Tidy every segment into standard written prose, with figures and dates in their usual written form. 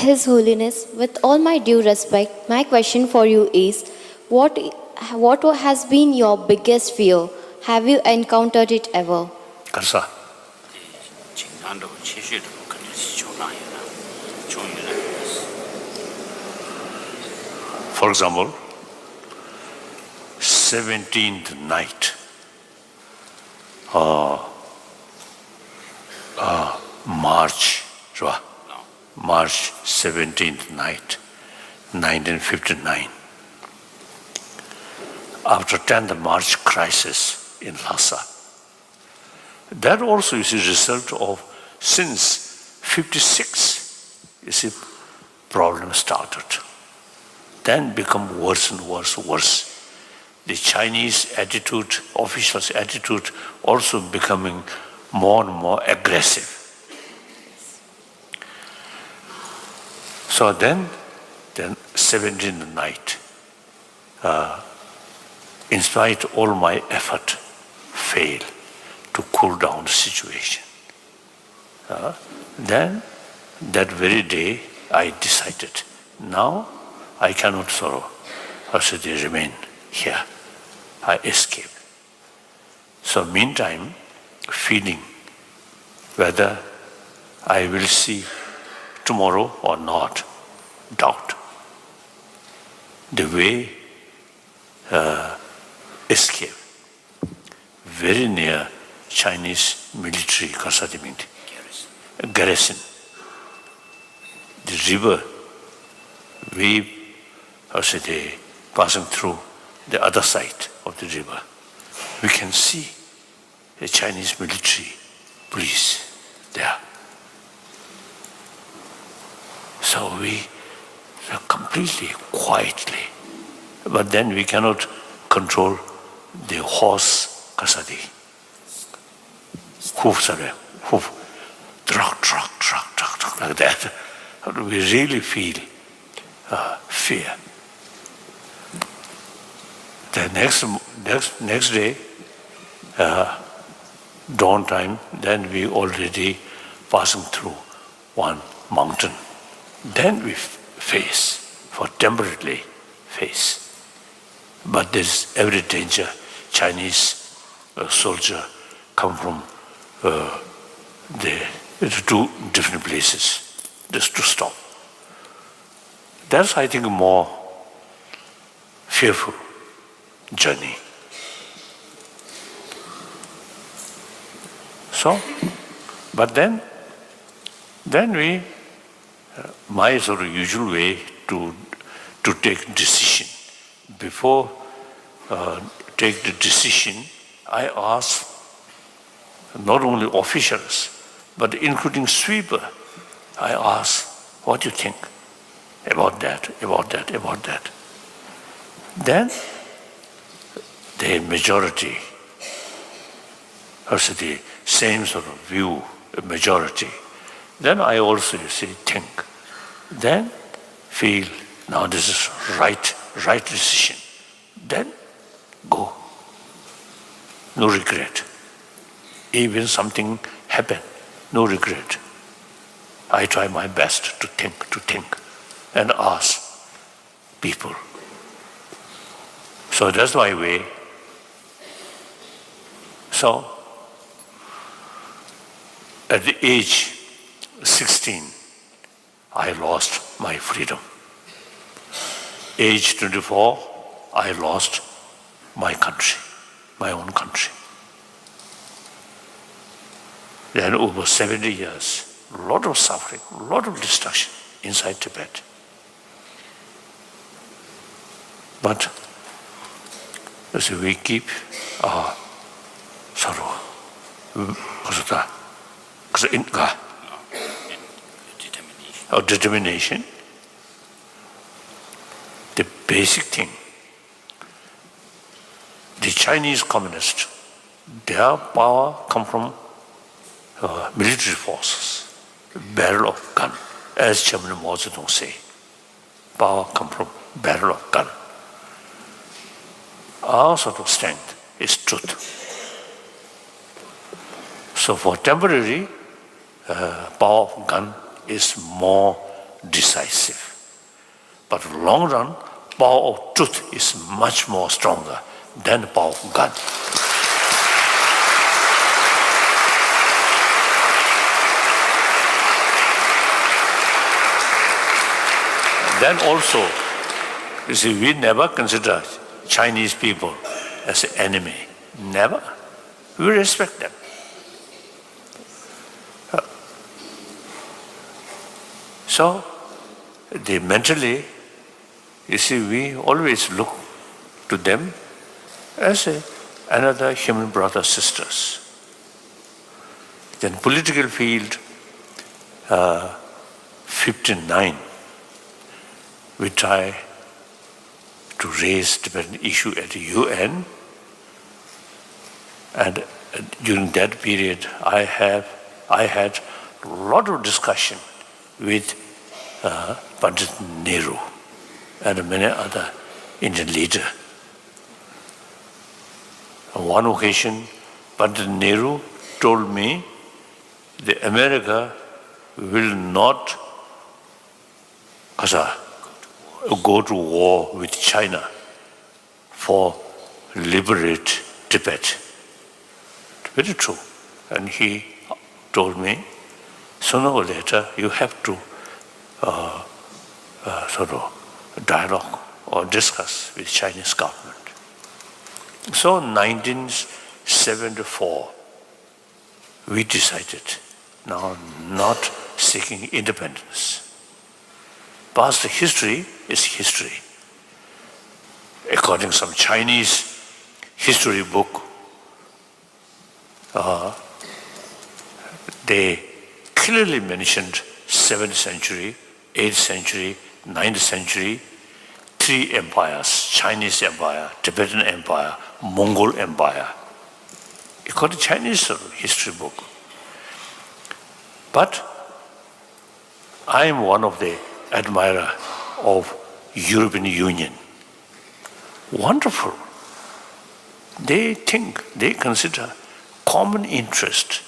His Holiness, with all my due respect, my question for you is what has been your biggest fear? Have you encountered it ever? 가서 긴장도 치수도 그래서 조나이나 조이나 for example, 17th night, March, right? March 17th night, 1959. After 10th March crisis in Lhasa. That also is a result of since 56, you see, problem started. Then become worse and worse, worse. The Chinese attitude, officials' attitude, also becoming more and more aggressive. So then 17th night, in spite of all my effort, failed to cool down the situation. Then, that very day, I decided, now I cannot sorrow. I should remain here. I escape. So meantime, feeling whether I will see tomorrow or not, doubt. The way escape, very near Chinese military garrison. The river wave, passing through the other side of the river. We can see the Chinese military police there. So we completely quietly, but then we cannot control the horse kasadi. Hoof, truck, like that. We really feel fear. The next day, dawn time, then we already passing through one mountain. Then we temporarily face. But there's every danger. Chinese soldier come from the two different places just to stop. That's, I think, a more fearful journey. So, but then we, my sort of usual way to take decision. Before take the decision, I ask not only officials, but including sweeper. I ask, what do you think about that? Then the majority, also the same sort of view, majority. Then I also, think. Then feel, now this is right decision. Then go. No regret. Even something happen, no regret. I try my best to think and ask people. So that's my way. So at the age 16, I lost my freedom. Age 24, I lost my country, my own country. Then over 70 years, a lot of suffering, a lot of destruction inside Tibet. But as we keep our sorrow, our determination, the basic thing, the Chinese communists, their power come from military forces, barrel of gun, as Chairman Mao Zedong say. Power come from barrel of gun. Our sort of strength is truth. So for temporary, power of gun is more decisive. But in the long run, power of truth is much more stronger than the power of gun. Then also, you see, we never consider Chinese people as an enemy. Never. We respect them. So, they mentally, you see, we always look to them as another human brother, sisters. Then political field, 59, we try to raise Tibetan issue at the UN, and during that period, I had a lot of discussion with Pandit Nehru and many other Indian leaders. On one occasion, Pandit Nehru told me that America will not go to war with China for liberate Tibet. Very true. And he told me, sooner or later you have to sort of dialogue or discuss with Chinese government. So in 1974, we decided now not seeking independence. Past history is history. According to some Chinese history book, they clearly mentioned 7th century, 8th century, 9th century, 3 empires: Chinese Empire, Tibetan Empire, Mongol Empire. According to Chinese history book. But I am one of the admirer of European Union. Wonderful. They think, they consider common interest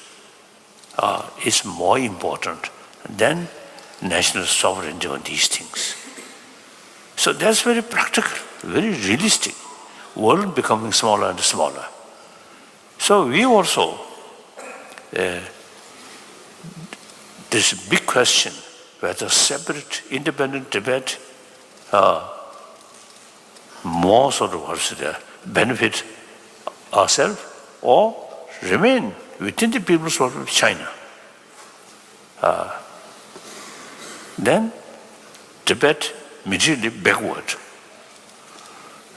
is more important than national sovereignty on these things. So that's very practical, very realistic. World becoming smaller and smaller. So we also, this big question, whether separate, independent Tibet more sort of benefit ourselves or remain within the People's Republic of China. Then Tibet immediately backward.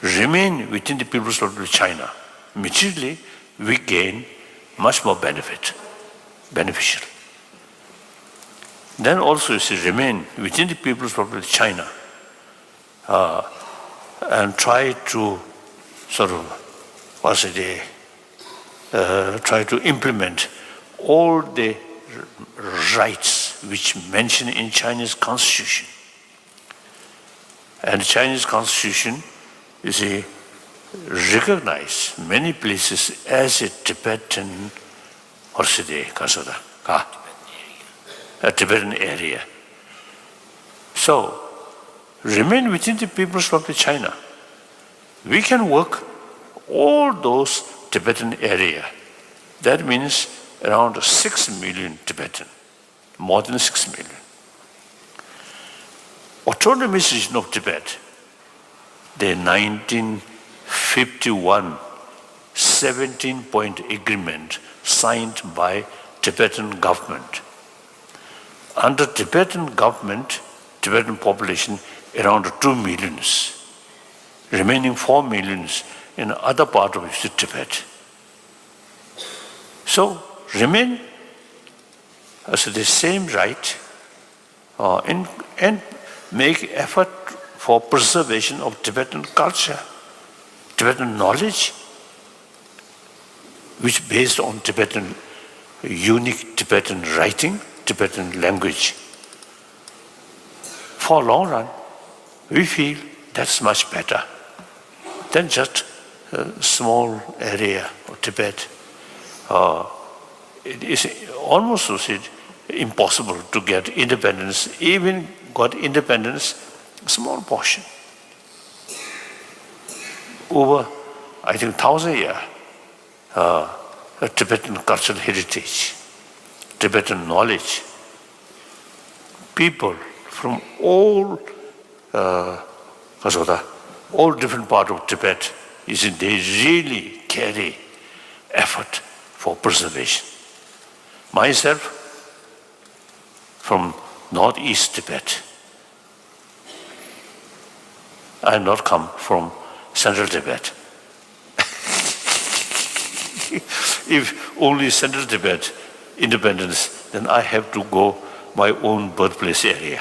Remain within the People's Republic of China. Immediately we gain much more beneficial. Then also you see, remain within the People's Republic of China and try to sort of, try to implement all the rights which mentioned in Chinese Constitution. And Chinese Constitution, you see, recognize many places as a Tibetan, a Tibetan area. So, remain within the People's Republic of China. We can work all those Tibetan area. That means around 6 million Tibetan, more than 6 million. Autonomous region of Tibet, the 1951 17-point agreement signed by Tibetan government. Under Tibetan government, Tibetan population around 2 millions, remaining 4 millions in other part of Tibet. So remain as the same right and make effort for preservation of Tibetan culture, Tibetan knowledge, which based on Tibetan, unique Tibetan writing, Tibetan language. For long run, we feel that's much better than just a small area of Tibet. It is almost impossible to get independence, even got independence, a small portion. Over, I think, 1,000 years, Tibetan cultural heritage, Tibetan knowledge. People from all all different parts of Tibet, you see, they really carry effort for preservation. Myself, from northeast Tibet, I have not come from central Tibet. If only central Tibet independence, then I have to go my own birthplace area.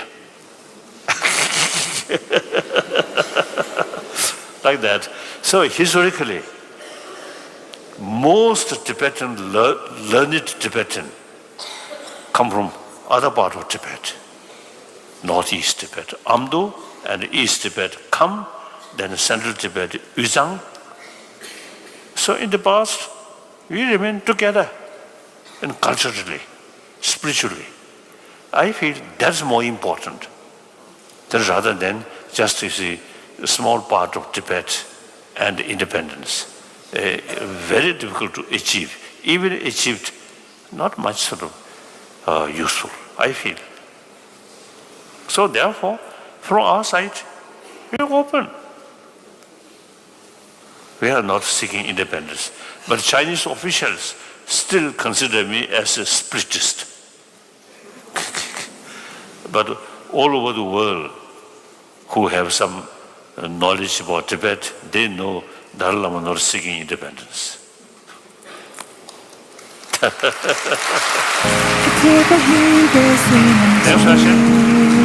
Like that. So historically, most Tibetan, learned Tibetan come from other part of Tibet, northeast Tibet. Amdo and east Tibet come, then central Tibet, Yuzhang. So in the past, we remain together, and culturally, spiritually. I feel that's more important than rather than just you see a small part of Tibet and independence. Very difficult to achieve. Even achieved, not much sort of useful, I feel. So therefore, from our side, we are open. We are not seeking independence. But Chinese officials still consider me as a spiritist. But all over the world who have some knowledge about Tibet, they know Dalai Lama not seeking independence. Next question.